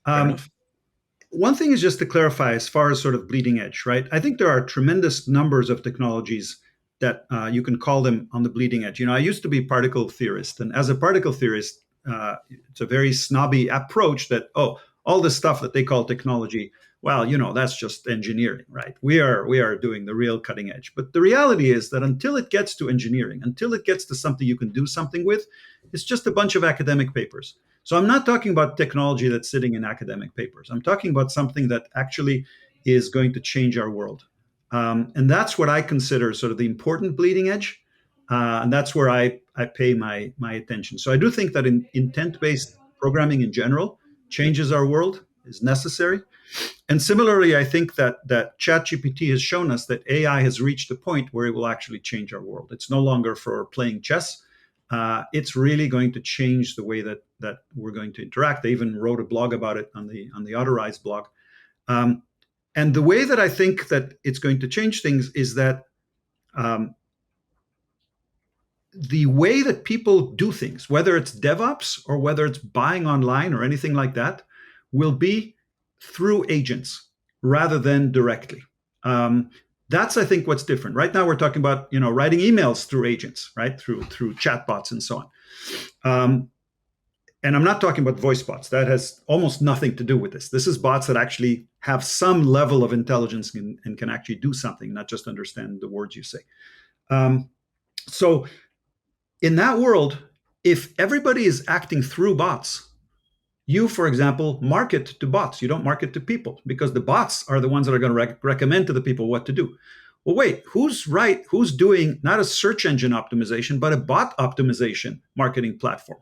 Fair Um, enough. One thing is just to clarify as far as sort of bleeding edge, right? I think there are tremendous numbers of technologies that you can call them on the bleeding edge. I used to be a particle theorist, and as a particle theorist, it's a very snobby approach that, oh, all this stuff that they call technology, well, that's just engineering, right? We are doing the real cutting edge. But the reality is that until it gets to engineering, until it gets to something you can do something with, it's just a bunch of academic papers. So I'm not talking about technology that's sitting in academic papers. I'm talking about something that actually is going to change our world. And that's what I consider sort of the important bleeding edge. And that's where I pay my attention. So I do think that intent-based programming in general changes our world, is necessary. And similarly, I think that ChatGPT has shown us that AI has reached a point where it will actually change our world. It's no longer for playing chess. It's really going to change the way that we're going to interact. They even wrote a blog about it on the Otterize blog. Um, and the way that I think that it's going to change things is that um, the way that people do things, whether it's DevOps or whether it's buying online or anything like that, will be through agents rather than directly. Um, that's, I think, what's different. Right now, we're talking about writing emails through agents, right, through chatbots and so on. And I'm not talking about voice bots. That has almost nothing to do with this. This is bots that actually have some level of intelligence and can actually do something, not just understand the words you say. So in that world, if everybody is acting through bots, you, for example, market to bots. You don't market to people because the bots are the ones that are going to recommend to the people what to do. Well, wait, who's doing not a search engine optimization, but a bot optimization marketing platform?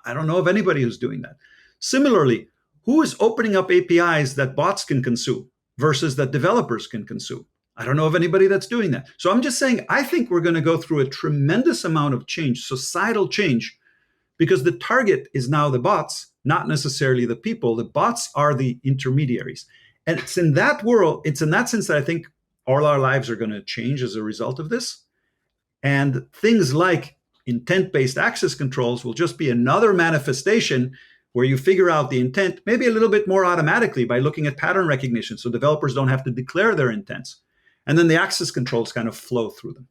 I don't know of anybody who's doing that. Similarly, who is opening up APIs that bots can consume versus that developers can consume? I don't know of anybody that's doing that. So I'm just saying, I think we're going to go through a tremendous amount of change, societal change, because the target is now the bots, not necessarily the people. The bots are the intermediaries. And it's in that world, it's in that sense that I think all our lives are going to change as a result of this. And things like intent-based access controls will just be another manifestation where you figure out the intent maybe a little bit more automatically by looking at pattern recognition so developers don't have to declare their intents. And then the access controls kind of flow through them.